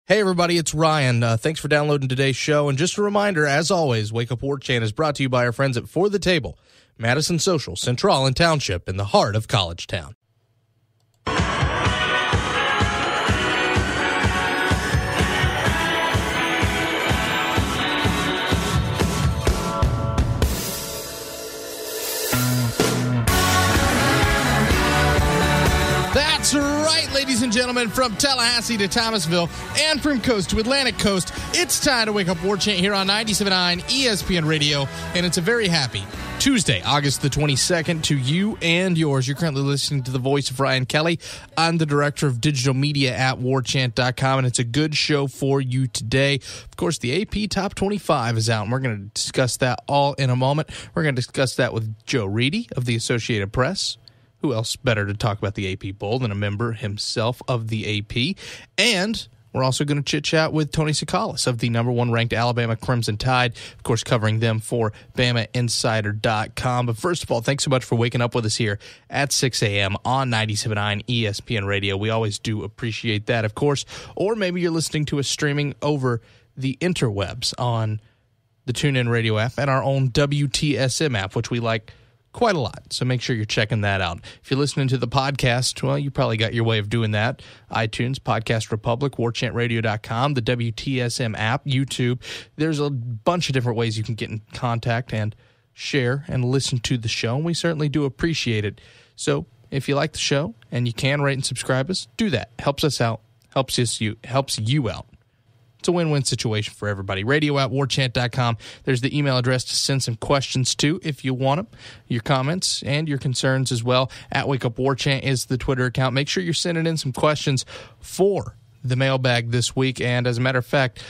Hey everybody, it's Ryan. Thanks for downloading today's show. And just a reminder, as always, Wake Up War Chant is brought to you by our friends at For the Table, Madison Social, Central and Township, in the heart of College Town. That's right, ladies and gentlemen, from Tallahassee to Thomasville and from coast to Atlantic coast, it's time to Wake Up War Chant here on 97.9 ESPN Radio, and it's a very happy Tuesday, August the 22nd, to you and yours. You're currently listening to the voice of Ryan Kelly. I'm the director of digital media at warchant.com, and it's a good show for you today. Of course, the AP Top 25 is out, and we're going to discuss that all in a moment. We're going to discuss that with Joe Reedy of the Associated Press. Who else better to talk about the AP Bowl than a member himself of the AP? And we're also going to chit-chat with Tony Tsoukalas of the number one ranked Alabama Crimson Tide, of course, covering them for BamaInsider.com. But first of all, thanks so much for waking up with us here at 6 a.m. on 97.9 ESPN Radio. We always do appreciate that, of course. Or maybe you're listening to us streaming over the interwebs on the TuneIn Radio app and our own WTSM app, which we like quite a lot, so make sure you're checking that out. If you're listening to the podcast, well, you probably got your way of doing that. iTunes, Podcast Republic, warchantradio.com, the WTSM app, YouTube. There's a bunch of different ways you can get in contact and share and listen to the show, and we certainly do appreciate it. So if you like the show and you can rate and subscribe us, do that. Helps us out, helps you out. It's a win-win situation for everybody. Radio at warchant.com. There's the email address to send some questions to if you want them. Your comments and your concerns as well. At Wake Up War Chant is the Twitter account. Make sure you're sending in some questions for the mailbag this week. And as a matter of fact,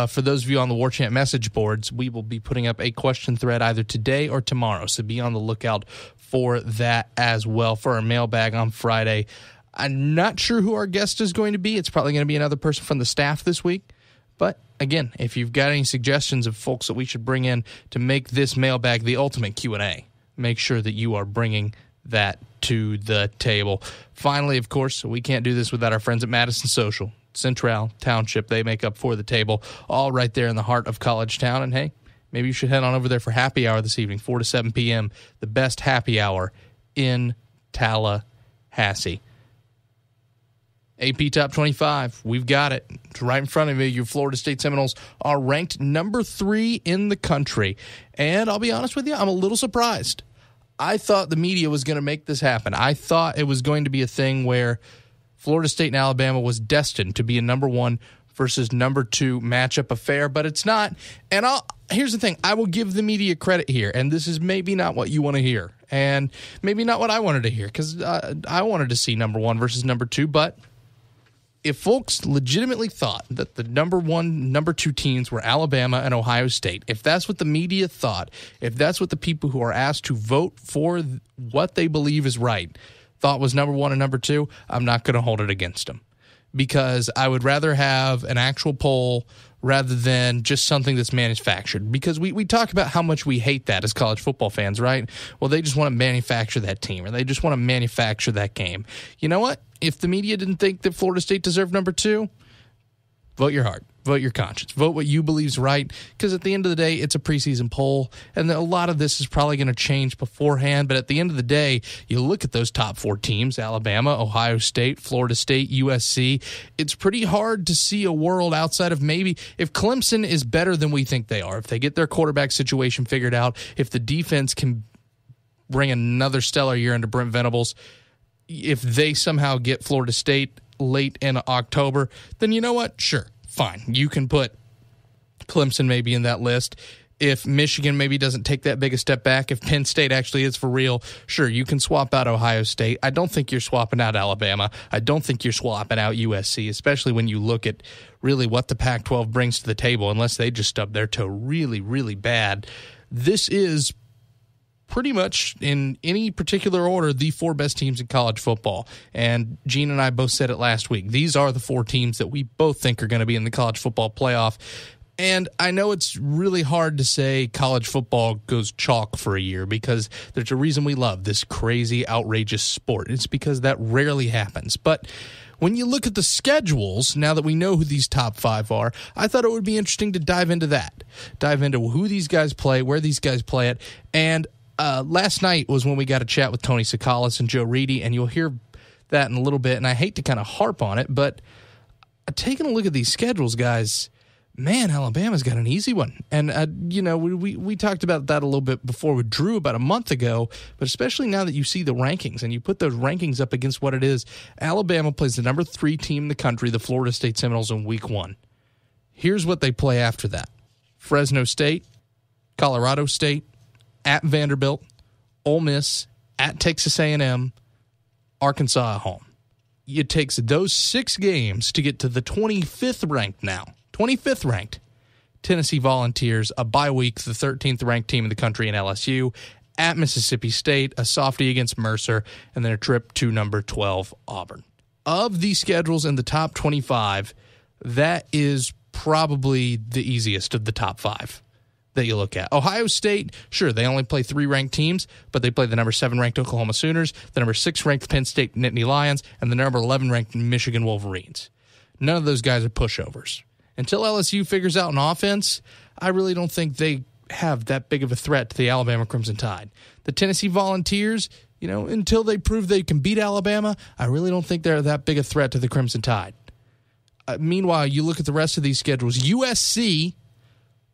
for those of you on the War Chant message boards, we will be putting up a question thread either today or tomorrow. So be on the lookout for that as well for our mailbag on Friday. I'm not sure who our guest is going to be. It's probably going to be another person from the staff this week. But, again, if you've got any suggestions of folks that we should bring in to make this mailbag the ultimate Q&A, make sure that you are bringing that to the table. Finally, of course, we can't do this without our friends at Madison Social, Central, Township. They make up For the Table, all right there in the heart of College Town. And, hey, maybe you should head on over there for happy hour this evening, 4 to 7 p.m., the best happy hour in Tallahassee. AP Top 25, we've got it. It's right in front of you. Your Florida State Seminoles are ranked number 3 in the country. And I'll be honest with you, I'm a little surprised. I thought the media was going to make this happen. I thought it was going to be a thing where Florida State and Alabama was destined to be a number 1 versus number 2 matchup affair, but it's not. And here's the thing. I will give the media credit here, and this is maybe not what you want to hear, and maybe not what I wanted to hear, because I wanted to see number 1 versus number 2, but if folks legitimately thought that the number 1, number 2 teams were Alabama and Ohio State, if that's what the media thought, if that's what the people who are asked to vote for what they believe is right thought was number 1 and number 2, I'm not going to hold it against them. Because I would rather have an actual poll rather than just something that's manufactured. Because we talk about how much we hate that as college football fans, right? Well, they just want to manufacture that team, or they just want to manufacture that game. You know what? If the media didn't think that Florida State deserved number 2, vote your heart. Vote your conscience. Vote what you believe is right, because at the end of the day, it's a preseason poll, and a lot of this is probably going to change beforehand, but at the end of the day, you look at those top 4 teams, Alabama, Ohio State, Florida State, USC, it's pretty hard to see a world outside of maybe if Clemson is better than we think they are, if they get their quarterback situation figured out, if the defense can bring another stellar year into Brent Venables, if they somehow get Florida State late in October, then you know what? Sure. Fine. You can put Clemson maybe in that list. If Michigan maybe doesn't take that big a step back, if Penn State actually is for real, sure, you can swap out Ohio State. I don't think you're swapping out Alabama. I don't think you're swapping out USC, especially when you look at really what the Pac-12 brings to the table, unless they just stub their toe really, really bad. This is pretty much in any particular order the 4 best teams in college football. And Gene and I both said it last week. These are the 4 teams that we both think are going to be in the college football playoff. And I know it's really hard to say college football goes chalk for a year, because there's a reason we love this crazy, outrageous sport. It's because that rarely happens. But when you look at the schedules, now that we know who these top 5 are, I thought it would be interesting to dive into that. Dive into who these guys play, where these guys play it. And last night was when we got a chat with Tony Tsoukalas and Joe Reedy, and you'll hear that in a little bit. And I hate to kind of harp on it, but taking a look at these schedules, guys, man, Alabama's got an easy one. And, we talked about that a little bit before with Drew about a month ago, but especially now that you see the rankings and you put those rankings up against what it is, Alabama plays the number 3 team in the country, the Florida State Seminoles, in week 1. Here's what they play after that. Fresno State, Colorado State, at Vanderbilt, Ole Miss, at Texas A&M, Arkansas at home. It takes those 6 games to get to the 25th ranked now. 25th ranked Tennessee Volunteers, a bye week, the 13th ranked team in the country in LSU, at Mississippi State, a softie against Mercer, and then a trip to number 12 Auburn. Of these schedules in the top 25, that is probably the easiest of the top 5 that you look at. Ohio State, sure, they only play 3 ranked teams, but they play the number 7 ranked Oklahoma Sooners, the number 6 ranked Penn State Nittany Lions, and the number 11 ranked Michigan Wolverines. None of those guys are pushovers. Until LSU figures out an offense, I really don't think they have that big of a threat to the Alabama Crimson Tide. The Tennessee Volunteers, until they prove they can beat Alabama, I really don't think they're that big a threat to the Crimson Tide. Meanwhile, you look at the rest of these schedules. USC,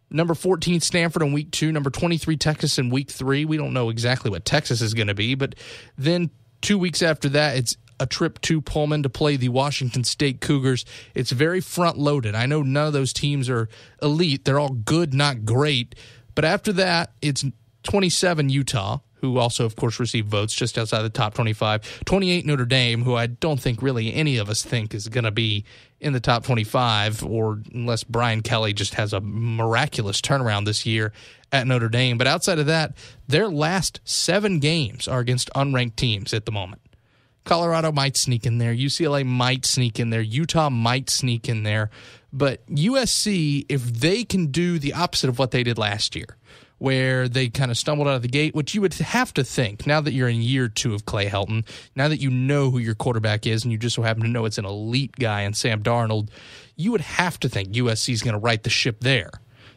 number 14 Stanford in week 2, number 23 Texas in week 3. We don't know exactly what Texas is going to be, but then 2 weeks after that, it's a trip to Pullman to play the Washington State Cougars. It's very front-loaded. I know none of those teams are elite. They're all good, not great. But after that, it's 27 Utah, who also, of course, received votes just outside the top 25. 28 Notre Dame, who I don't think really any of us think is going to be in the top 25, or unless Brian Kelly just has a miraculous turnaround this year at Notre Dame. But outside of that, their last 7 games are against unranked teams at the moment. Colorado might sneak in there. UCLA might sneak in there. Utah might sneak in there. But USC, if they can do the opposite of what they did last year, where they kind of stumbled out of the gate, which you would have to think, now that you're in year 2 of Clay Helton, now that you know who your quarterback is, and you just so happen to know it's an elite guy in Sam Darnold, you would have to think USC is going to right the ship there.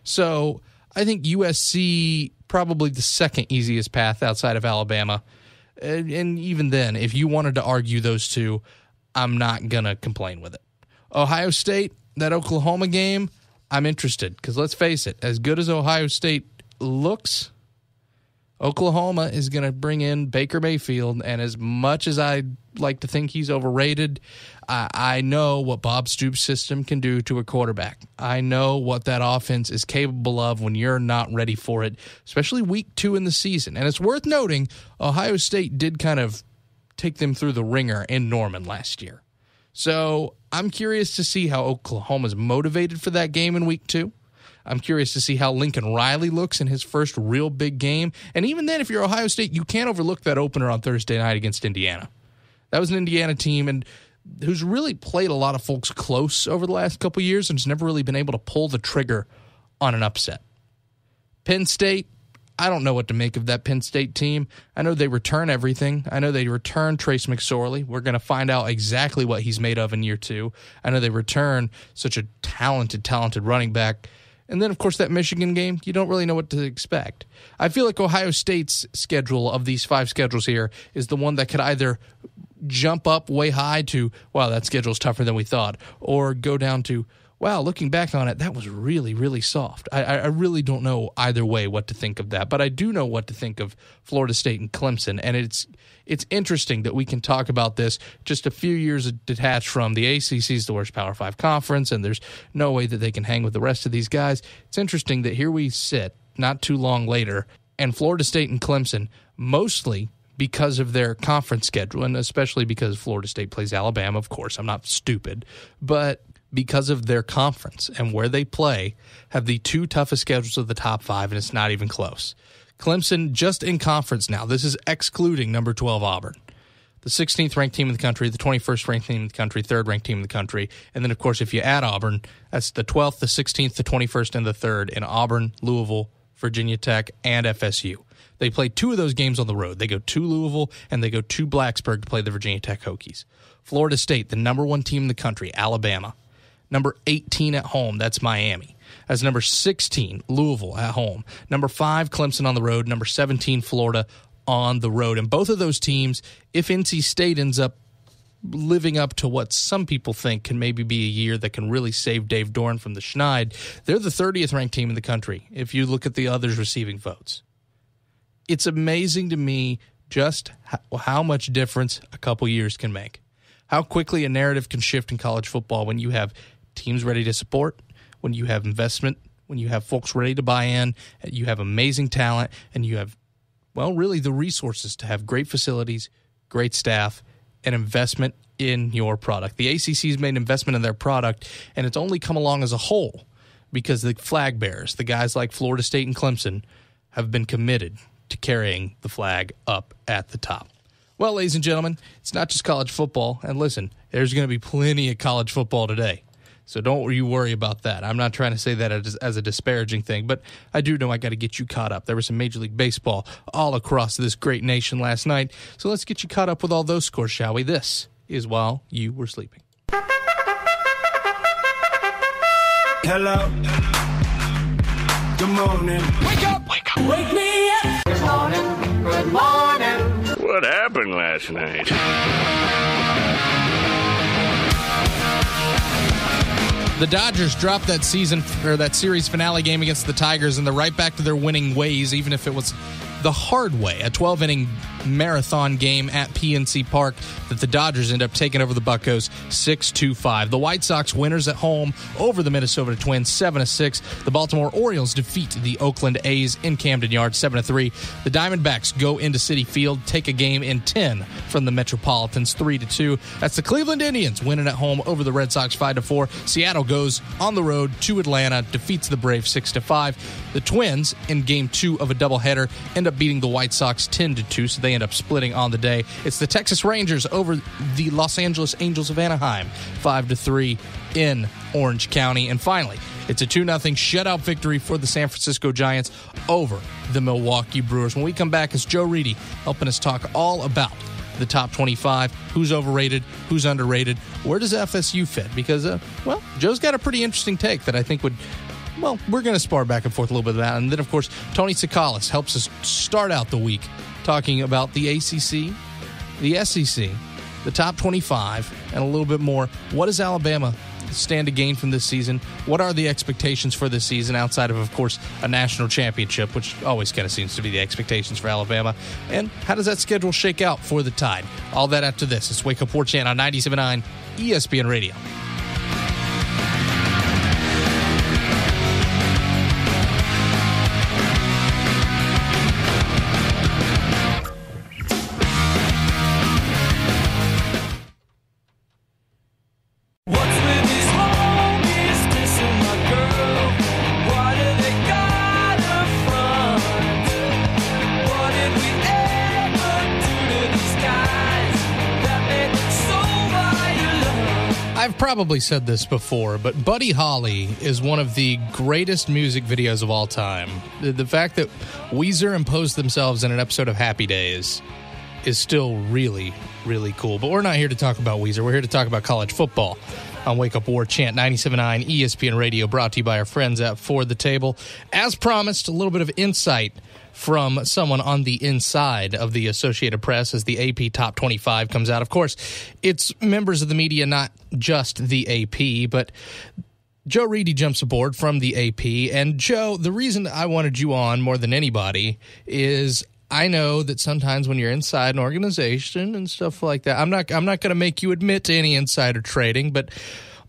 So I think USC, probably the second easiest path outside of Alabama. And even then, if you wanted to argue those two, I'm not going to complain with it. Ohio State, that Oklahoma game, I'm interested. Because let's face it, as good as Ohio State looks, Oklahoma is going to bring in Baker Mayfield. And as much as I like to think he's overrated, I know what Bob Stoops' system can do to a quarterback. I know what that offense is capable of when you're not ready for it, especially week 2 in the season. And it's worth noting, Ohio State did kind of take them through the ringer in Norman last year. So I'm curious to see how Oklahoma's motivated for that game in week 2. I'm curious to see how Lincoln Riley looks in his first real big game. And even then, if you're Ohio State, you can't overlook that opener on Thursday night against Indiana. That was an Indiana team and who's really played a lot of folks close over the last couple years and has never really been able to pull the trigger on an upset. Penn State, I don't know what to make of that Penn State team. I know they return everything. I know they return Trace McSorley. We're going to find out exactly what he's made of in year 2. I know they return such a talented running back. And then, of course, that Michigan game, you don't really know what to expect. I feel like Ohio State's schedule of these 5 schedules here is the one that could either jump up way high to, wow, that schedule's tougher than we thought, or go down to, wow, looking back on it, that was really, really soft. I really don't know either way what to think of that, but I do know what to think of Florida State and Clemson, and it's interesting that we can talk about this just a few years detached from the ACC's the worst Power 5 conference, and there's no way that they can hang with the rest of these guys. It's interesting that here we sit not too long later, and Florida State and Clemson, mostly because of their conference schedule, and especially because Florida State plays Alabama, of course. I'm not stupid, but because of their conference and where they play, have the 2 toughest schedules of the top 5, and it's not even close. Clemson, just in conference now, this is excluding number 12 Auburn, the 16th ranked team in the country, the 21st ranked team in the country, 3rd ranked team in the country, and then, of course, if you add Auburn, that's the 12th, the 16th, the 21st, and the 3rd in Auburn, Louisville, Virginia Tech, and FSU. They play 2 of those games on the road. They go to Louisville, and they go to Blacksburg to play the Virginia Tech Hokies. Florida State, the number 1 team in the country, Alabama. Number 18 at home, that's Miami. As number 16, Louisville at home. Number 5, Clemson on the road. Number 17, Florida on the road. And both of those teams, if NC State ends up living up to what some people think can maybe be a year that can really save Dave Doran from the schneid, they're the 30th ranked team in the country if you look at the others receiving votes. It's amazing to me just how much difference a couple years can make. How quickly a narrative can shift in college football when you have teams ready to support, when you have investment, when you have folks ready to buy in, you have amazing talent, and you have, well, really the resources to have great facilities, great staff, and investment in your product. The ACC's made an investment in their product, and it's only come along as a whole because the flag bearers, the guys like Florida State and Clemson, have been committed to carrying the flag up at the top. Well, ladies and gentlemen, it's not just college football. And listen, there's going to be plenty of college football today. So don't you worry about that. I'm not trying to say that as a disparaging thing, but I do know I got to get you caught up. There was some Major League Baseball all across this great nation last night. So let's get you caught up with all those scores, shall we? This is While You Were Sleeping. Hello. Good morning. Wake up! Wake up! Wake me up. Good morning. Good morning. What happened last night? The Dodgers dropped that series finale game against the Tigers, and they're right back to their winning ways, even if it was the hard way. A 12-inning marathon game at PNC Park that the Dodgers end up taking over the Buccos 6-5. The White Sox winners at home over the Minnesota Twins 7-6. The Baltimore Orioles defeat the Oakland A's in Camden Yards 7-3. The Diamondbacks go into Citi Field, take a game in 10 from the Metropolitans 3-2. That's the Cleveland Indians winning at home over the Red Sox 5-4. Seattle goes on the road to Atlanta, defeats the Braves 6-5. The Twins in game 2 of a doubleheader end up beating the White Sox 10-2, so they end up splitting on the day. It's the Texas Rangers over the Los Angeles Angels of Anaheim 5-3 in Orange County. And finally, it's a 2-0 shutout victory for the San Francisco Giants over the Milwaukee Brewers. When we come back, it's Joe Reedy helping us talk all about the top 25, who's overrated, who's underrated, where does FSU fit? Because, Joe's got a pretty interesting take that I think would, we're going to spar back and forth a little bit about it. And then, of course, Tony Tsoukalas helps us start out the week talking about the ACC, the SEC, the top 25, and a little bit more. What does Alabama stand to gain from this season? What are the expectations for this season outside of course, a national championship, which always kind of seems to be the expectations for Alabama? And how does that schedule shake out for the Tide? All that after this. It's Wake Up War Chant on 97.9 ESPN Radio. I've probably said this before, but Buddy Holly is one of the greatest music videos of all time. The fact that Weezer imposed themselves in an episode of Happy Days is still really, really cool. But we're not here to talk about Weezer. We're here to talk about college football on Wake Up War Chant 97.9 ESPN Radio, brought to you by our friends at For the Table. As promised, a little bit of insight from someone on the inside of the Associated Press as the AP Top 25 comes out. Of course, it's members of the media, not just the AP, but Joe Reedy jumps aboard from the AP. And Joe, the reason I wanted you on more than anybody is I know that sometimes when you're inside an organization and stuff like that, I'm not going to make you admit to any insider trading, but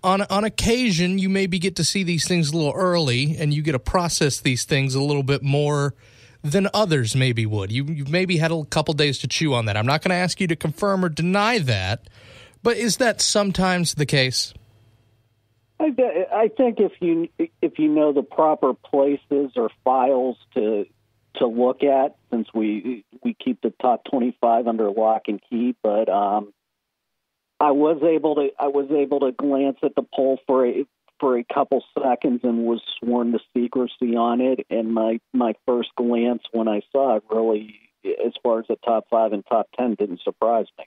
on occasion you maybe get to see these things a little early and you get to process these things a little bit more than others maybe would. You've maybe had a couple days to chew on that. I'm not going to ask you to confirm or deny that, but is that sometimes the case? I think if you know the proper places or files to look at, since we keep the top 25 under lock and key, but I was able to glance at the poll for for a couple seconds and was sworn to secrecy on it. And my first glance when I saw it really, as far as the top 5 and top 10, didn't surprise me.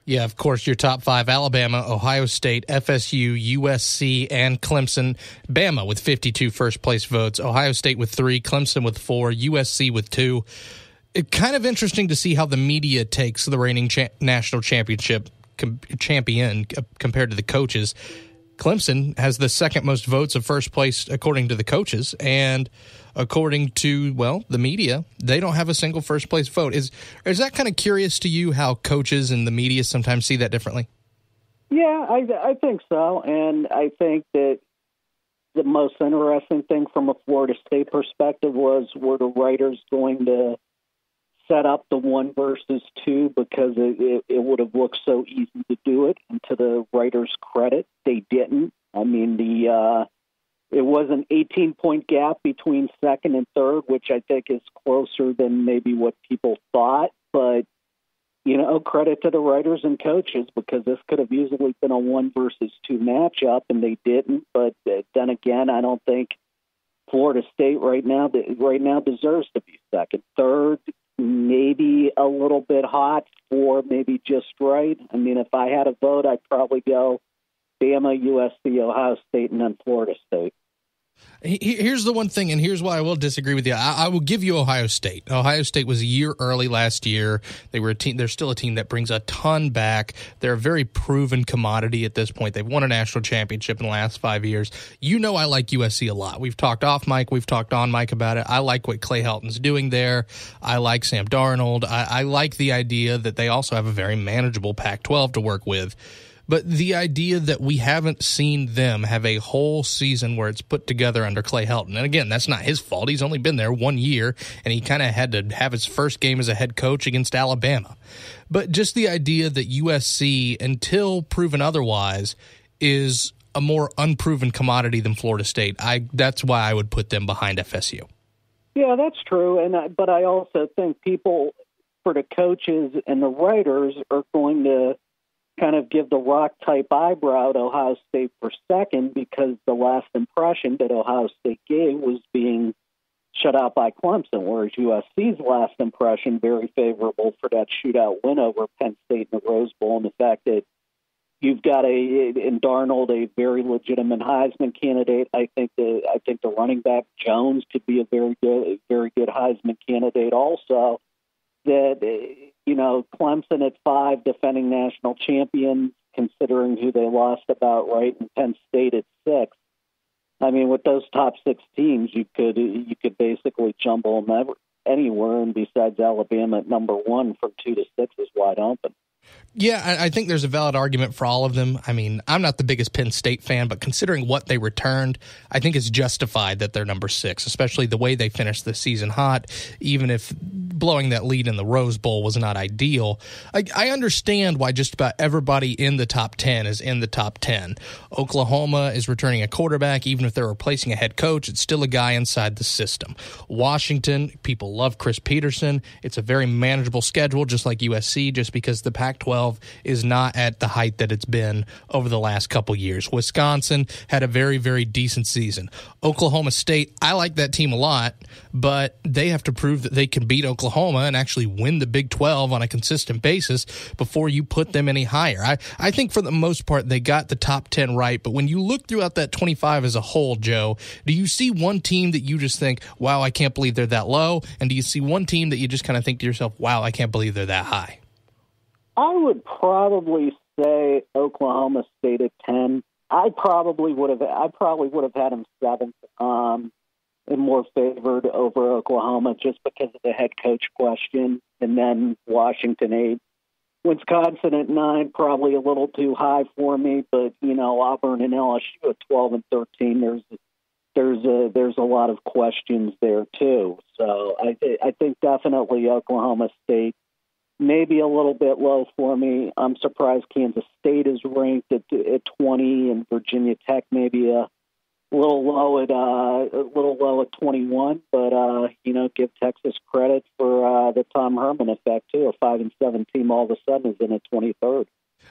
Yeah, of course, your top 5, Alabama, Ohio State, FSU, USC, and Clemson. Bama with 52 first-place votes, Ohio State with 3, Clemson with 4, USC with 2. It's kind of interesting to see how the media takes the reigning national championship champion compared to the coaches. Clemson has the second most votes of first place according to the coaches, and according to, well, the media, they don't have a single first place vote. Is that kind of curious to you how coaches and the media sometimes see that differently? Yeah, I think so. And I think that the most interesting thing from a Florida State perspective was, were the writers going to set up the 1 versus 2, because it would have looked so easy to do it. And to the writers' credit, they didn't. I mean, it was an 18-point gap between second and third, which I think is closer than maybe what people thought. But, credit to the writers and coaches, because this could have easily been a 1 versus 2 matchup, and they didn't. But then again, I don't think Florida State right now deserves to be second. Third, maybe a little bit hot, for maybe just right. I mean, if I had a vote, I'd probably go Bama, USC, Ohio State, and then Florida State. Here's the one thing, and here's why I will disagree with you. I will give you Ohio State. Ohio State was a year early last year. They were a team. They're still a team that brings a ton back. They're a very proven commodity at this point. They've won a national championship in the last 5 years. I like USC a lot. We've talked off mic. We've talked on mic about it. I like what Clay Helton's doing there. I like Sam Darnold. I like the idea that they also have a very manageable Pac-12 to work with. But the idea that we haven't seen them have a whole season where it's put together under Clay Helton, and again, that's not his fault. He's only been there 1 year, and he kind of had to have his first game as a head coach against Alabama. But just the idea that USC, until proven otherwise, is a more unproven commodity than Florida State, that's why I would put them behind FSU. Yeah, that's true. But I also think people, for the coaches and the writers, are going to kind of give the rock-type eyebrow to Ohio State for second, because the last impression that Ohio State gave was being shut out by Clemson, whereas USC's last impression, very favorable for that shootout win over Penn State in the Rose Bowl, and the fact that you've got in Darnold a very legitimate Heisman candidate. I think the running back Jones could be a very good Heisman candidate also. That, Clemson at 5, defending national champions, considering who they lost about right, and Penn State at 6. I mean, with those top 6 teams, you could basically jumble them anywhere, and besides Alabama at number 1 from 2 to 6 is wide open. Yeah, I think there's a valid argument for all of them. I mean, I'm not the biggest Penn State fan, but considering what they returned, I think it's justified that they're number 6, especially the way they finished the season hot, even if blowing that lead in the Rose Bowl was not ideal. I understand why just about everybody in the top 10 is in the top 10. Oklahoma is returning a quarterback. Even if they're replacing a head coach, it's still a guy inside the system. Washington, people love Chris Peterson. It's a very manageable schedule, just like USC, just because the Pac-12 is not at the height that it's been over the last couple years. Wisconsin had a very, very decent season. Oklahoma State, I like that team a lot, but they have to prove that they can beat Oklahoma and actually win the Big 12 on a consistent basis before you put them any higher. I think for the most part they got the top 10 right, but when you look throughout that 25 as a whole, Joe, do you see one team that you just think, wow, I can't believe they're that low? And do you see one team that you just kind of think to yourself, wow, I can't believe they're that high? I would probably say Oklahoma State at 10. I probably would have had them 7th, and more favored over Oklahoma just because of the head coach question, and then Washington 8. Wisconsin at 9, probably a little too high for me, but Auburn and LSU at 12 and 13. There's a lot of questions there too. So I think definitely Oklahoma State. Maybe a little bit low for me. I'm surprised Kansas State is ranked at 20, and Virginia Tech maybe a little low at 21. But give Texas credit for the Tom Herman effect too. A 5-7 team all of a sudden is in at 23rd.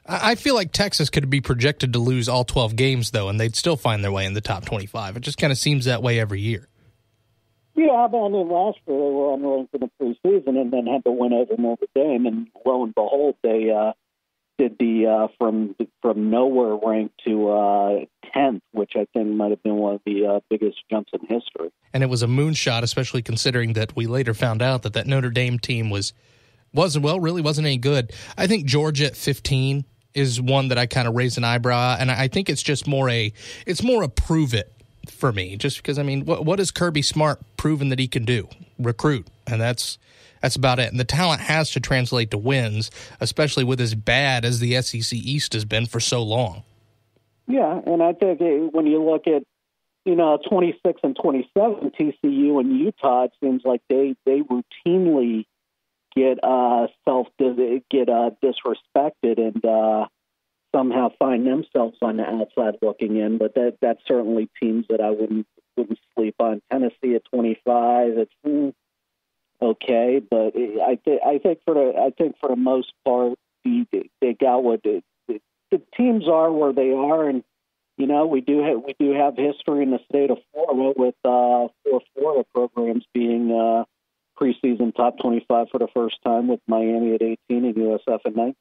I feel like Texas could be projected to lose all 12 games, though, and they'd still find their way in the top 25. It just kind of seems that way every year. Yeah, but I mean, last year they were unranked in the preseason and then had to win over Notre Dame, and lo and behold, they did the from nowhere rank to 10th, which I think might have been one of the biggest jumps in history. And it was a moonshot, especially considering that we later found out that Notre Dame team really wasn't any good. I think Georgia at 15 is one that I kind of raise an eyebrow, and I think it's just more a prove it for me, just because, I mean, what has Kirby Smart proven that he can do? Recruit, and that's about it. And the talent has to translate to wins, especially with as bad as the SEC East has been for so long. Yeah, and I think when you look at 26 and 27, TCU and Utah, it seems like they routinely get disrespected and somehow find themselves on the outside looking in. But that's certainly teams that I wouldn't sleep on. Tennessee at 25, it's okay, but I think for the most part, they got what the teams are where they are, and we do have history in the state of Florida with 4 Florida programs being preseason top 25 for the first time, with Miami at 18 and USF at 19.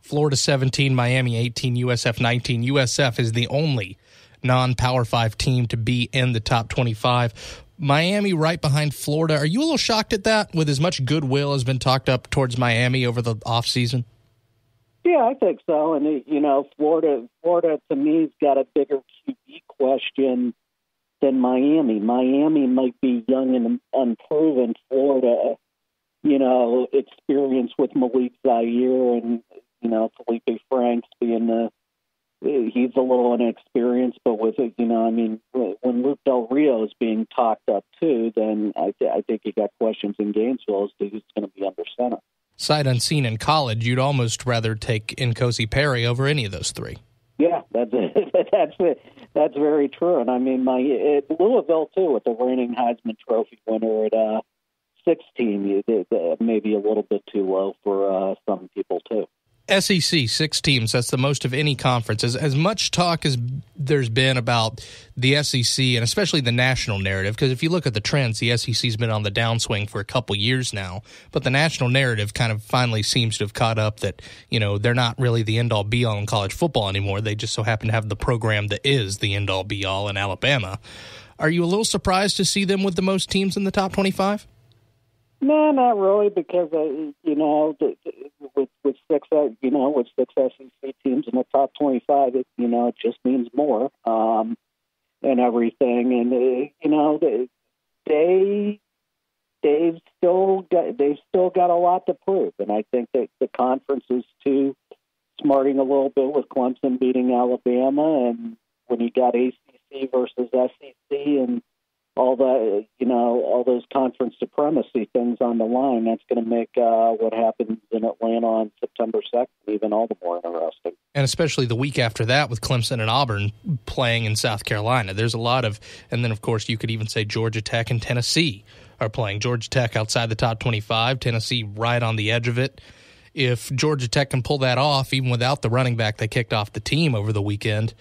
Florida 17, Miami 18, USF 19. USF is the only non-Power 5 team to be in the top 25. Miami right behind Florida. Are you a little shocked at that, with as much goodwill has been talked up towards Miami over the offseason? Yeah, I think so. And, Florida to me has got a bigger QB question than Miami. Miami might be young and unproven. Florida, experience with Malik Zaire and, Felipe Franks being he's a little inexperienced, but with it, when Luke Del Rio is being talked up too, then I think you got questions in Gainesville as to who's going to be under center. Sight unseen in college, you'd almost rather take Nkosi Perry over any of those three. Yeah, that's very true. And I mean, Louisville too, with the reigning Heisman Trophy winner at 16, maybe a little bit too low for some people too. SEC, 6 teams. That's the most of any conference. As much talk as there's been about the SEC, and especially the national narrative, because if you look at the trends, the SEC's been on the downswing for a couple years now, but the national narrative kind of finally seems to have caught up that, they're not really the end-all, be-all in college football anymore. They just so happen to have the program that is the end-all, be-all in Alabama. Are you a little surprised to see them with the most teams in the top 25? No, not really, because with six SEC teams in the top 25, it just means more and everything, and they've still got a lot to prove, and I think that the conference is too smarting a little bit with Clemson beating Alabama, and when you got ACC versus SEC and all that, all those conference supremacy things on the line, that's going to make what happens in Atlanta on September 2nd even all the more interesting. And especially the week after that with Clemson and Auburn playing in South Carolina. There's a lot of, and then, of course, you could even say Georgia Tech and Tennessee are playing. Georgia Tech outside the top 25, Tennessee right on the edge of it. If Georgia Tech can pull that off, even without the running back that kicked off the team over the weekend,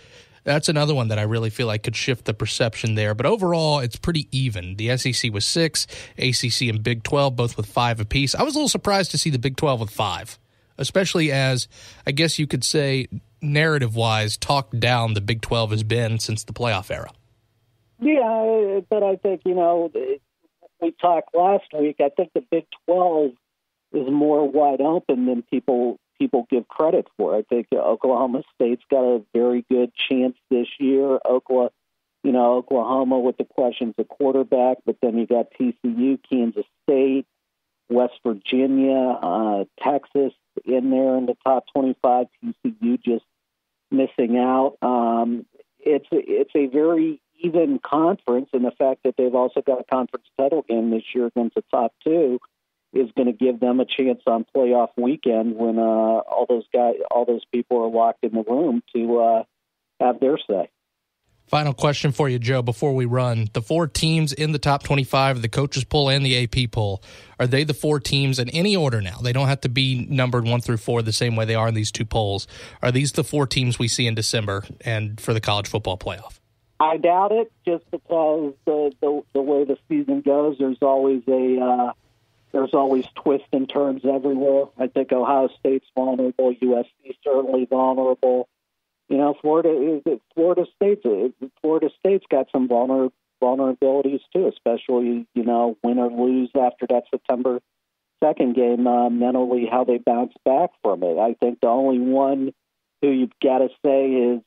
that's another one that I really feel like could shift the perception there. But overall, it's pretty even. The SEC was 6, ACC and Big 12, both with 5 apiece. I was a little surprised to see the Big 12 with 5, especially as, I guess you could say, narrative-wise, talked down the Big 12 has been since the playoff era. Yeah, but I think, we talked last week. I think the Big 12 is more wide open than people give credit for. I think Oklahoma State's got a very good chance this year. Oklahoma with the questions of quarterback, but then you got TCU, Kansas State, West Virginia, Texas in there in the top 25. TCU just missing out. It's a very even conference, and the fact that they've also got a conference title game this year against the top 2 is going to give them a chance on playoff weekend when all those people are locked in the room to have their say. Final question for you, Joe, before we run. The 4 teams in the top 25, the coaches poll and the AP poll, are they the 4 teams in any order now? They don't have to be numbered 1 through 4 the same way they are in these 2 polls. Are these the 4 teams we see in December and for the college football playoff? I doubt it, just because the way the season goes, there's always twists and turns everywhere. I think Ohio State's vulnerable, USC certainly vulnerable. Florida State's got some vulnerabilities too, especially win or lose after that September 2nd game. Mentally, how they bounce back from it. I think the only one who you've got to say is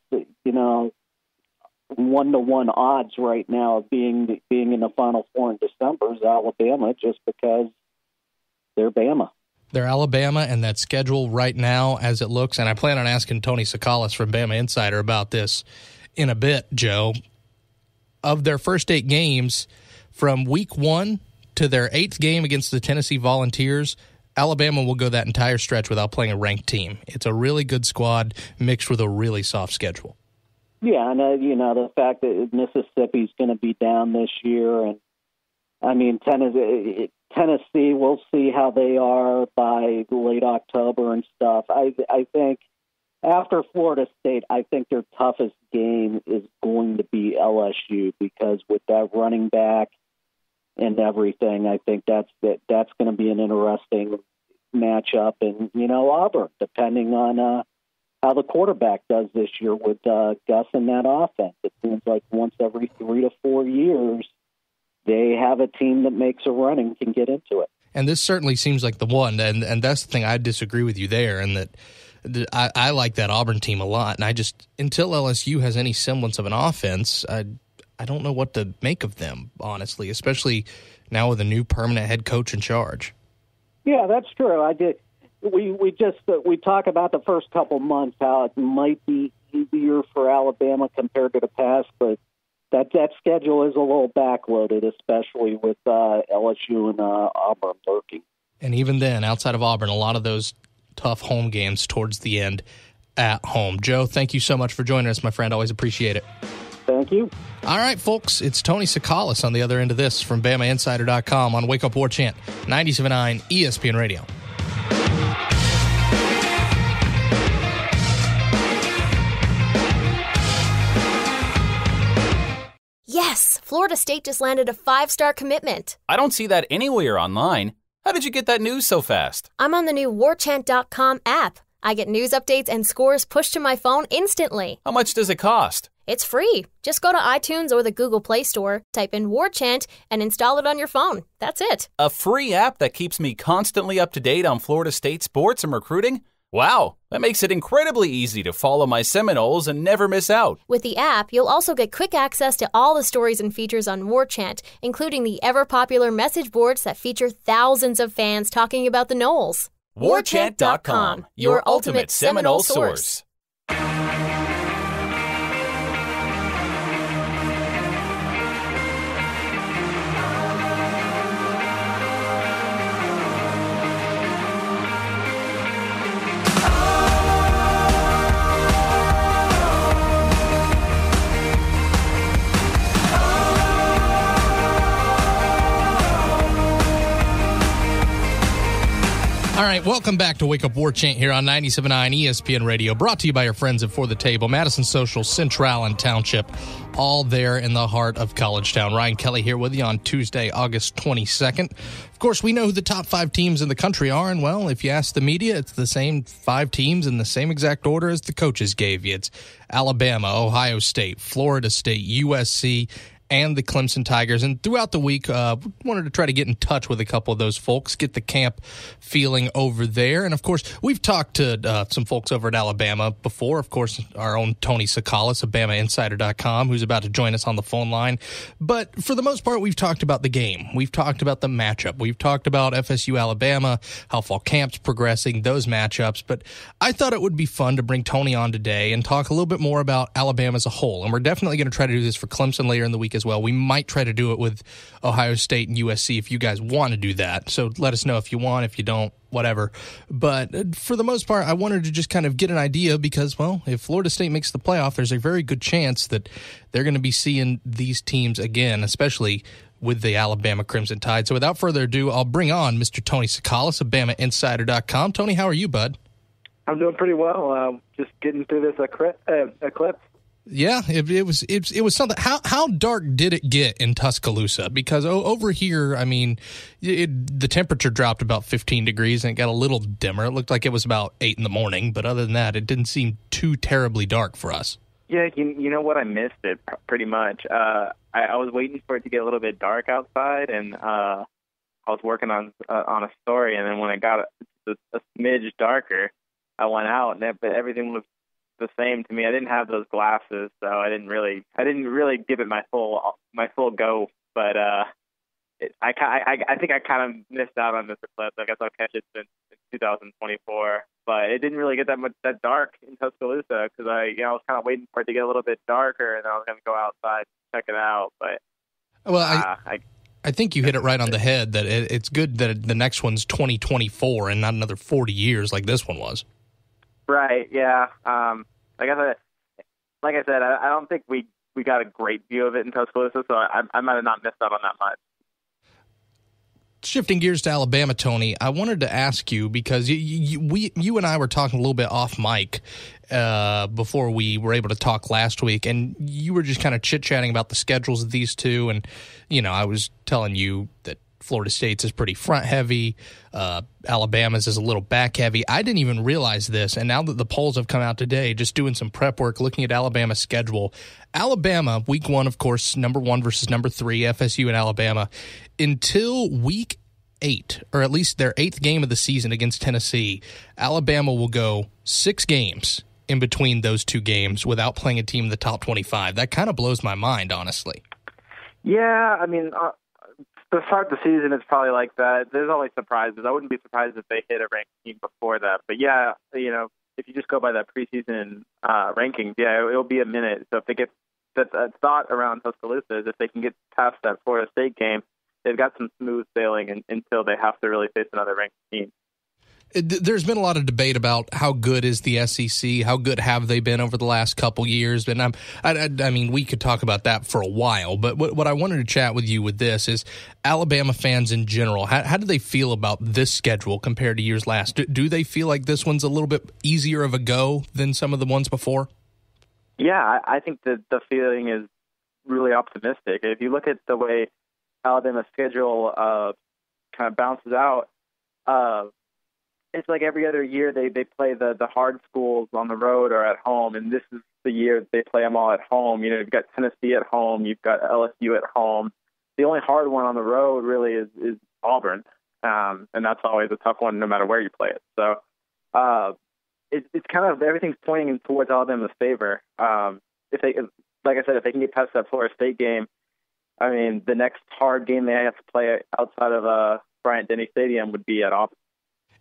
1-to-1 odds right now of being in the Final Four in December is Alabama, just because they're Bama. They're Alabama, and that schedule right now, as it looks, and I plan on asking Tony Tsoukalas from BamaInsider about this in a bit, Joe. Of their first 8 games, from week 1 to their 8th game against the Tennessee Volunteers, Alabama will go that entire stretch without playing a ranked team. It's a really good squad mixed with a really soft schedule. Yeah, and the fact that Mississippi's going to be down this year, and I mean Tennessee, we'll see how they are by late October and stuff. I think after Florida State, I think their toughest game is going to be LSU, because with that running back and everything, I think that's going to be an interesting matchup. And Auburn, depending on how the quarterback does this year with Gus and that offense, it seems like once every 3 to 4 years, they have a team that makes a run and can get into it. And this certainly seems like the one, and that's the thing. I disagree with you there, and that I like that Auburn team a lot. And I just, until LSU has any semblance of an offense, I don't know what to make of them, honestly, especially now with a new permanent head coach in charge. Yeah, that's true. We talk about the first couple months, how it might be easier for Alabama compared to the past, but that schedule is a little backloaded, especially with LSU and Auburn lurking. And even then, outside of Auburn, a lot of those tough home games towards the end at home. Joe, thank you so much for joining us, my friend. Always appreciate it. Thank you. All right, folks, it's Tony Tsoukalas on the other end of this from BamaInsider.com on Wake Up War Chant, 97.9 ESPN Radio. Yes, Florida State just landed a 5-star commitment. I don't see that anywhere online. How did you get that news so fast? I'm on the new warchant.com app. I get news updates and scores pushed to my phone instantly. How much does it cost? It's free. Just go to iTunes or the Google Play Store, type in Warchant, and install it on your phone. That's it. A free app that keeps me constantly up to date on Florida State sports and recruiting? Wow, that makes it incredibly easy to follow my Seminoles and never miss out. With the app, you'll also get quick access to all the stories and features on Warchant, including the ever-popular message boards that feature thousands of fans talking about the Noles. Warchant.com, your ultimate Seminole source. All right, welcome back to Wake Up War Chant here on 97.9 ESPN Radio, brought to you by your friends at For the Table, Madison Social, Central, and Township, all there in the heart of College Town. Ryan Kelly here with you on Tuesday, August 22nd. Of course, we know who the top 5 teams in the country are, and, well, if you ask the media, it's the same 5 teams in the same exact order as the coaches gave you. It's Alabama, Ohio State, Florida State, USC, and the Clemson Tigers. And throughout the week, wanted to try to get in touch with a couple of those folks, get the camp feeling over there. And, of course, we've talked to some folks over at Alabama before. Of course, our own Tony Tsoukalas of BamaInsider.com, who's about to join us on the phone line. But for the most part, we've talked about the game. We've talked about the matchup. We've talked about FSU Alabama, how fall camp's progressing, those matchups. But I thought it would be fun to bring Tony on today and talk a little bit more about Alabama as a whole. And we're definitely going to try to do this for Clemson later in the week as well. We might try to do it with Ohio State and USC if you guys want to do that. So let us know if you want, if you don't, whatever. But for the most part, I wanted to just kind of get an idea because, well, if Florida State makes the playoff, there's a very good chance that they're going to be seeing these teams again, especially with the Alabama Crimson Tide. So without further ado, I'll bring on Mr. Tony Tsoukalas of BamaInsider.com. Tony, how are you, bud? I'm doing pretty well. Just getting through this eclipse. Yeah, it was something. How dark did it get in Tuscaloosa? Because over here, I mean, the temperature dropped about 15 degrees and it got a little dimmer. It looked like it was about 8 in the morning, but other than that, it didn't seem too terribly dark for us. Yeah, you know what? I missed it pretty much. I was waiting for it to get a little bit dark outside, and I was working on a story, and then when it got a smidge darker, I went out, and everything looked the same to me. I didn't have those glasses, so I didn't really give it my full go. But I think I kind of missed out on this eclipse. I guess I'll catch it in 2024. But it didn't really get that dark in Tuscaloosa because I was kind of waiting for it to get a little bit darker, and I was going to go outside and check it out. But I think you hit it right on the head that it's good that the next one's 2024 and not another 40 years like this one was. Right. Yeah. Like I said, I don't think we got a great view of it in Tuscaloosa, so I might have not missed out on that much. Shifting gears to Alabama, Tony, I wanted to ask you because you and I were talking a little bit off mic before we were able to talk last week, and you were just kind of chit-chatting about the schedules of these two, and, I was telling you that Florida State's is pretty front-heavy, Alabama's is a little back-heavy. I didn't even realize this, and now that the polls have come out today, just doing some prep work, looking at Alabama's schedule, Alabama, week 1, of course, number 1 versus number 3, FSU and Alabama, until week 8, or at least their 8th game of the season against Tennessee, Alabama will go 6 games in between those 2 games without playing a team in the top 25. That kind of blows my mind, honestly. Yeah, I mean, to start the season, it's probably like that. There's always surprises. I wouldn't be surprised if they hit a ranked team before that. But yeah, if you just go by that preseason rankings, yeah, it'll be a minute. So if they get that thought around Tuscaloosa is if they can get past that Florida State game, they've got some smooth sailing until they have to really face another ranked team. There's been a lot of debate about how good is the SEC, how good have they been over the last couple years, and I mean, we could talk about that for a while, but what I wanted to chat with you with this is Alabama fans in general, how do they feel about this schedule compared to years last? Do they feel like this one's a little bit easier of a go than some of the ones before? Yeah, I think that the feeling is really optimistic. If you look at the way Alabama's schedule kind of bounces out, it's like every other year they play the hard schools on the road or at home, and this is the year they play them all at home. You've got Tennessee at home, you've got LSU at home. The only hard one on the road really is Auburn, and that's always a tough one no matter where you play it. So it's kind of everything's pointing towards Alabama's favor. If they can get past that Florida State game, I mean, the next hard game they have to play outside of Bryant-Denny Stadium would be at Auburn.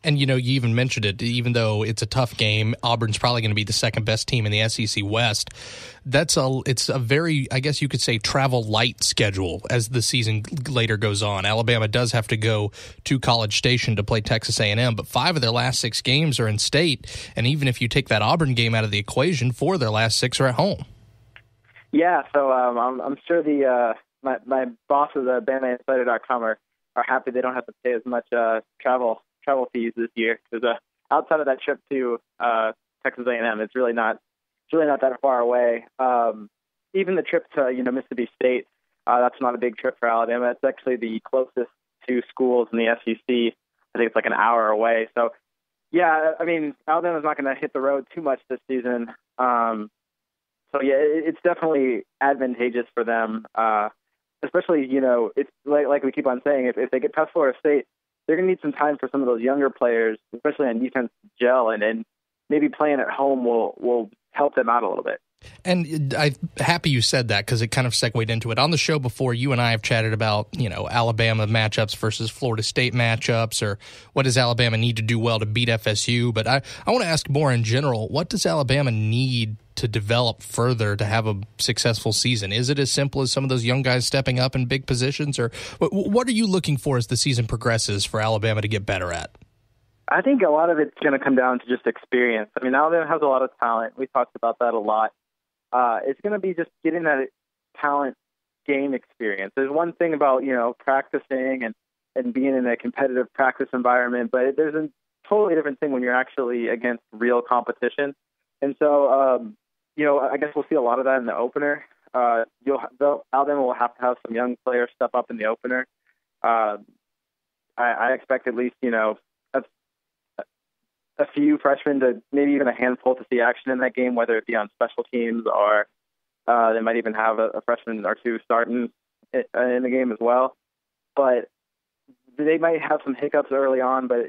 And, you even mentioned it, even though it's a tough game, Auburn's probably going to be the second best team in the SEC West. It's a very, I guess you could say, travel light schedule as the season later goes on. Alabama does have to go to College Station to play Texas A&M, but 5 of their last 6 games are in state. And even if you take that Auburn game out of the equation, 4 of their last 6 are at home. Yeah, so I'm sure my bosses at BamaInsider.com are happy they don't have to pay as much travel fees this year because outside of that trip to Texas A&M, it's really not that far away. Even the trip to Mississippi State, that's not a big trip for Alabama. It's actually the closest 2 schools in the SEC. I think it's like an hour away. So yeah, I mean Alabama's not going to hit the road too much this season. So yeah, it's definitely advantageous for them, especially it's like we keep on saying if they get past Florida State, they're going to need some time for some of those younger players, especially on defense, to gel, and maybe playing at home will help them out a little bit. And I'm happy you said that because it kind of segued into it. On the show before, you and I have chatted about, Alabama matchups versus Florida State matchups, or what does Alabama need to do well to beat FSU. But I want to ask more in general, what does Alabama need to develop further to have a successful season? Is it as simple as some of those young guys stepping up in big positions, or what are you looking for as the season progresses for Alabama to get better at? I think a lot of it's going to come down to just experience. I mean, Alabama has a lot of talent. We talked about that a lot. It's going to be just getting that talent game experience. There's one thing about, practicing and being in a competitive practice environment, but there's a totally different thing when you're actually against real competition. And so, I guess we'll see a lot of that in the opener. Alabama will have to have some young players step up in the opener. I expect at least, a few freshmen to maybe even a handful to see action in that game, whether it be on special teams or they might even have a freshman or two starting in the game as well. But they might have some hiccups early on, but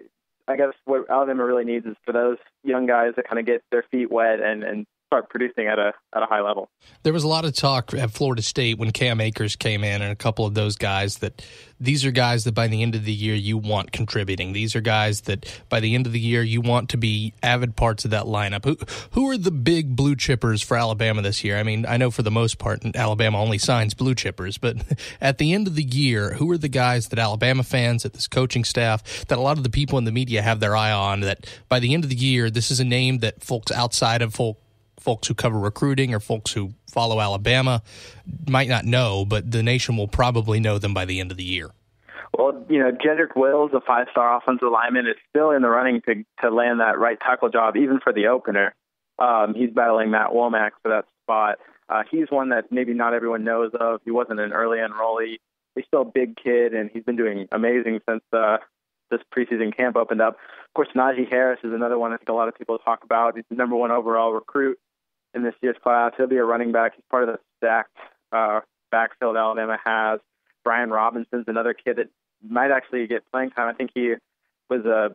I guess what Alabama really needs is for those young guys to kind of get their feet wet and start producing at a high level. There was a lot of talk at Florida State when Cam Akers came in, and a couple of those guys, that these are guys that by the end of the year you want contributing. These are guys that by the end of the year you want to be avid parts of that lineup. Who are the big blue chippers for Alabama this year? I mean, I know for the most part Alabama only signs blue chippers, but at the end of the year, who are the guys that Alabama fans, that this coaching staff, that a lot of the people in the media have their eye on, that by the end of the year this is a name that folks outside of folks who cover recruiting or folks who follow Alabama might not know, but the nation will probably know them by the end of the year? Well, Jedrick Wills, a five-star offensive lineman, is still in the running to land that right tackle job, even for the opener. He's battling Matt Womack for that spot. He's one that maybe not everyone knows of. He wasn't an early enrollee. He's still a big kid, and he's been doing amazing since this preseason camp opened up. Of course, Najee Harris is another one I think a lot of people talk about. He's the number one overall recruit in this year's class. He'll be a running back. He's part of the stacked backfield Alabama has. Brian Robinson's another kid that might actually get playing time. I think he was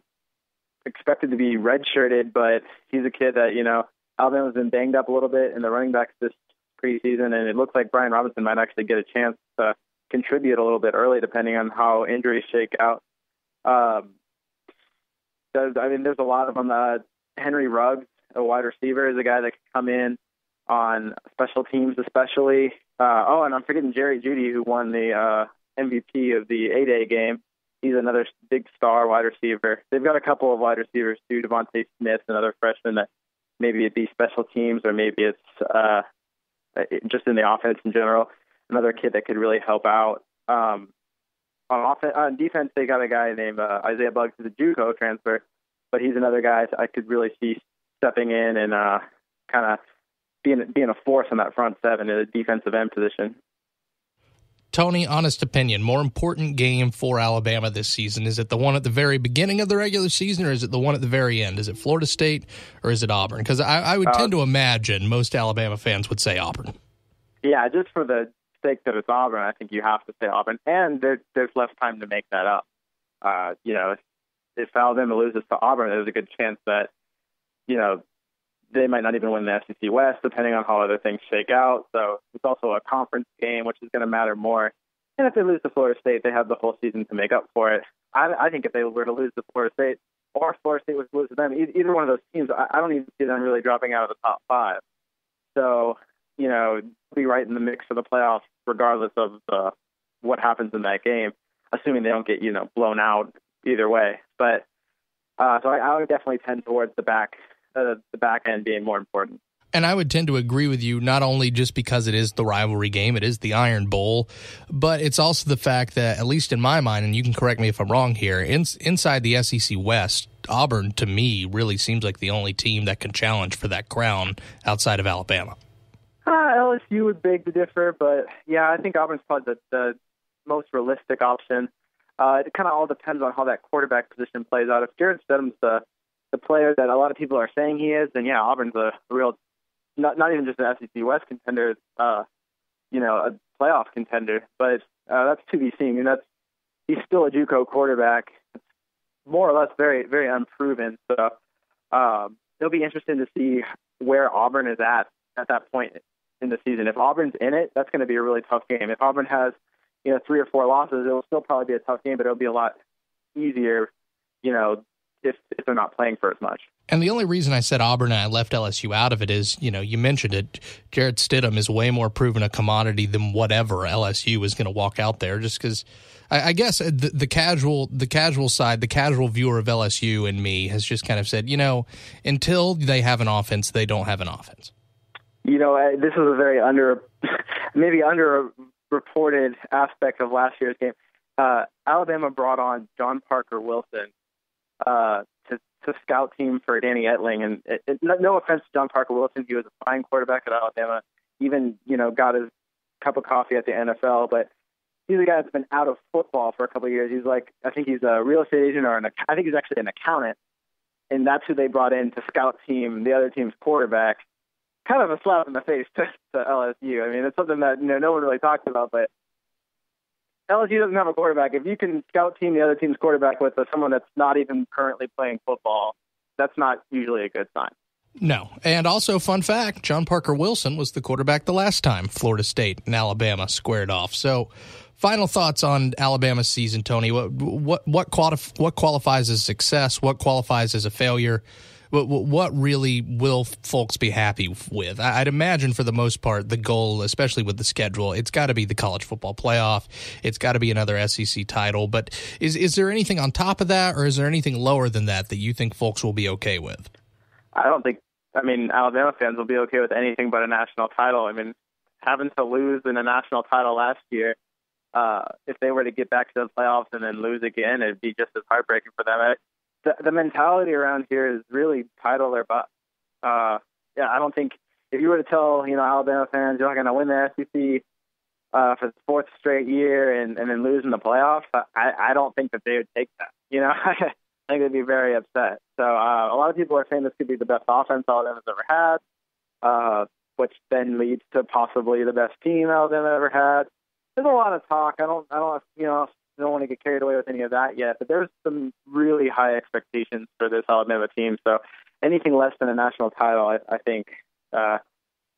expected to be redshirted, but he's a kid that, Alabama's been banged up a little bit in the running backs this preseason, and it looks like Brian Robinson might actually get a chance to contribute a little bit early, depending on how injuries shake out. There's a lot of them. Henry Ruggs, a wide receiver, is a guy that can come in on special teams especially. And I'm forgetting Jerry Jeudy, who won the MVP of the A-Day game. He's another big star wide receiver. They've got a couple of wide receivers too, Devontae Smith, another freshman that maybe it be special teams or maybe it's just in the offense in general. Another kid that could really help out. On defense, they got a guy named Isaiah Buggs, who's a JUCO transfer, but he's another guy I could really see stepping in and kind of being a force on that front seven in the defensive end position. Tony, honest opinion, more important game for Alabama this season? Is it the one at the very beginning of the regular season, or is it the one at the very end? Is it Florida State, or is it Auburn? Because I would tend to imagine most Alabama fans would say Auburn. Yeah, just for the sake that it's Auburn, I think you have to say Auburn, and there's less time to make that up. If Alabama loses to Auburn, there's a good chance that they might not even win the SEC West, depending on how other things shake out. So it's also a conference game, which is going to matter more. And if they lose to Florida State, they have the whole season to make up for it. I think if they were to lose to Florida State, or if Florida State was to lose to them, either one of those teams, I don't even see them really dropping out of the top five. So, be right in the mix for the playoffs, regardless of what happens in that game, assuming they don't get, blown out either way. But so I would definitely tend towards the back end being more important. And I would tend to agree with you, not only just because it is the rivalry game, it is the Iron Bowl, but it's also the fact that, at least in my mind, and you can correct me if I'm wrong here, inside the SEC West, Auburn, to me, really seems like the only team that can challenge for that crown outside of Alabama. LSU would beg to differ, but yeah, I think Auburn's probably the most realistic option. It kind of all depends on how that quarterback position plays out. If Jared Stidham's the player that a lot of people are saying he is, then yeah, Auburn's a real, not even just an SEC West contender, a playoff contender. But that's to be seen. And he's still a JUCO quarterback, more or less very, very unproven. So it'll be interesting to see where Auburn is at at that point in the season. If Auburn's in it, that's going to be a really tough game. If Auburn has, 3 or 4 losses, it'll still probably be a tough game, but it'll be a lot easier, if they're not playing for as much. And the only reason I said Auburn and I left LSU out of it is, you mentioned it, Jarrett Stidham is way more proven a commodity than whatever LSU is going to walk out there, just because I guess the casual side, the casual viewer of LSU and me has just kind of said, until they have an offense, they don't have an offense. This is a very underreported aspect of last year's game. Alabama brought on John Parker Wilson to scout team for Danny Etling, and no offense to John Parker Wilson, he was a fine quarterback at Alabama. Even got his cup of coffee at the NFL, but he's a guy that's been out of football for a couple of years. I think he's a real estate agent, I think he's actually an accountant, and that's who they brought in to scout team the other team's quarterback. Kind of a slap in the face to LSU. I mean, it's something that no one really talks about, but LSU doesn't have a quarterback. If you can scout team the other team's quarterback with someone that's not even currently playing football, that's not usually a good sign. No. And also, fun fact, John Parker Wilson was the quarterback the last time Florida State and Alabama squared off. So, final thoughts on Alabama's season, Tony. What qualifies as success? What qualifies as a failure? What really will folks be happy with? I'd imagine for the most part, the goal, especially with the schedule, it's got to be the college football playoff. It's got to be another SEC title. But is there anything on top of that, or is there anything lower than that you think folks will be okay with? Alabama fans will be okay with anything but a national title. Having to lose in a national title last year, if they were to get back to the playoffs and then lose again, it'd be just as heartbreaking for them. The mentality around here is really title or bust. I don't think if you were to tell Alabama fans you're not going to win the SEC for the 4th straight year and then lose in the playoffs, I don't think that they would take that. I think they'd be very upset. So a lot of people are saying this could be the best offense Alabama's ever had, which then leads to possibly the best team Alabama ever had. There's a lot of talk. I don't want to get carried away with any of that yet, but there's some really high expectations for this Alabama team. So anything less than a national title, I think, is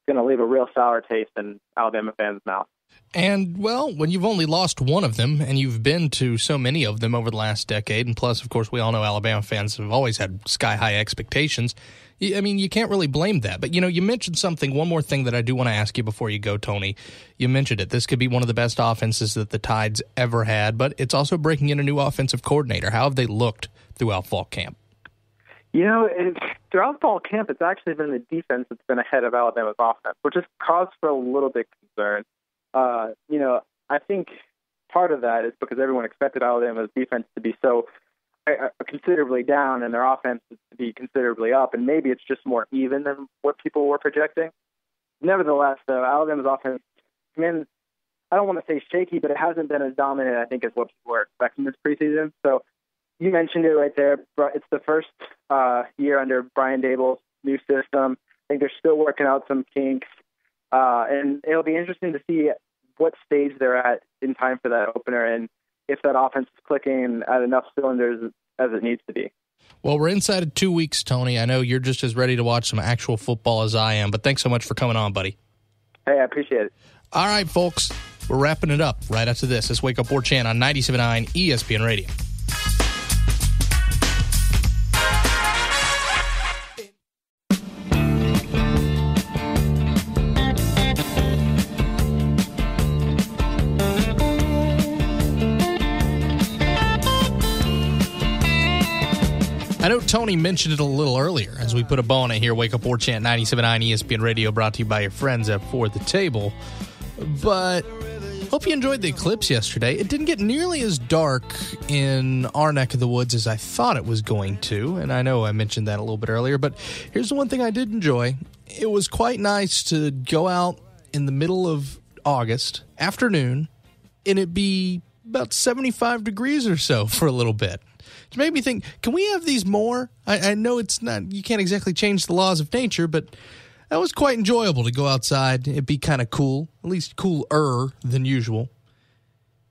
going to leave a real sour taste in Alabama fans' mouth. And, well, when you've only lost one of them, and you've been to so many of them over the last decade, and plus, of course, we all know Alabama fans have always had sky-high expectations, you can't really blame that. But, you mentioned something, one more thing that I do want to ask you before you go, Tony. You mentioned it. This could be one of the best offenses that the Tide's ever had, but it's also breaking in a new offensive coordinator. How have they looked throughout fall camp? Throughout fall camp, it's actually been the defense that's been ahead of Alabama's offense, which has caused for a little bit of concern. I think part of that is because everyone expected Alabama's defense to be so considerably down and their offense to be considerably up, and maybe it's just more even than what people were projecting. Nevertheless, though, Alabama's offense, I don't want to say shaky, but it hasn't been as dominant, I think, as what people were expecting this preseason. So you mentioned it right there. It's the first year under Brian Dable's new system. I think they're still working out some kinks, and it'll be interesting to see what stage they're at in time for that opener and if that offense is clicking at enough cylinders as it needs to be. Well, we're inside of 2 weeks, Tony. I know you're just as ready to watch some actual football as I am, but thanks so much for coming on, buddy. Hey, I appreciate it. All right, folks, we're wrapping it up right after this. It's Wake Up War Chant on 97.9 ESPN Radio. I know Tony mentioned it a little earlier as we put a bow on it here. Wake Up War Chant 97.9 ESPN Radio, brought to you by your friends at For the Table. But hope you enjoyed the eclipse yesterday. It didn't get nearly as dark in our neck of the woods as I thought it was going to. And I know I mentioned that a little bit earlier, but here's the one thing I did enjoy. It was quite nice to go out in the middle of August afternoon and it be about 75 degrees or so for a little bit. It made me think, can we have these more? I know it's not, you can't exactly change the laws of nature, but that was quite enjoyable to go outside. It'd be kind of cool, at least cooler than usual.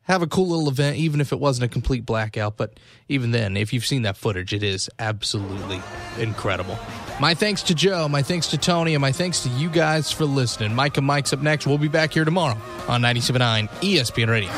have a cool little event, even if it wasn't a complete blackout. But even then, if you've seen that footage, it is absolutely incredible. My thanks to Joe, my thanks to Tony, and my thanks to you guys for listening. Mike and Mike's up next. We'll be back here tomorrow on 97.9 ESPN Radio.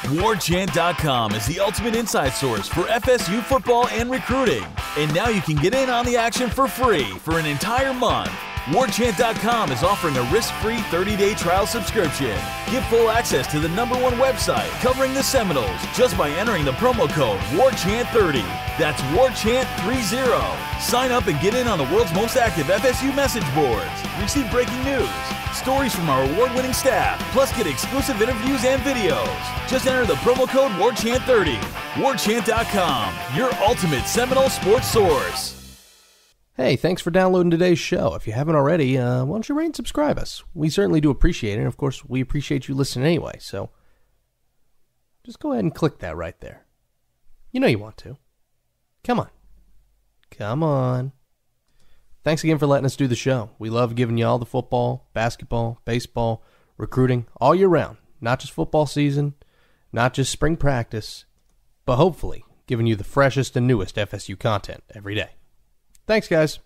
WarChant.com is the ultimate inside source for FSU football and recruiting. And now you can get in on the action for free for an entire month. WarChant.com is offering a risk-free 30-day trial subscription. Get full access to the #1 website covering the Seminoles just by entering the promo code WarChant30. That's WarChant30. Sign up and get in on the world's most active FSU message boards. Receive breaking news, stories from our award-winning staff, plus get exclusive interviews and videos. Just enter the promo code WarChant30. WarChant.com, your ultimate Seminole sports source. Hey, thanks for downloading today's show. If you haven't already, why don't you rate and subscribe us? We certainly do appreciate it, and of course, we appreciate you listening anyway, so just go ahead and click that right there. You know you want to. Come on. Come on. Thanks again for letting us do the show. We love giving you all the football, basketball, baseball, recruiting, all year round. Not just football season, not just spring practice, but hopefully giving you the freshest and newest FSU content every day. Thanks, guys.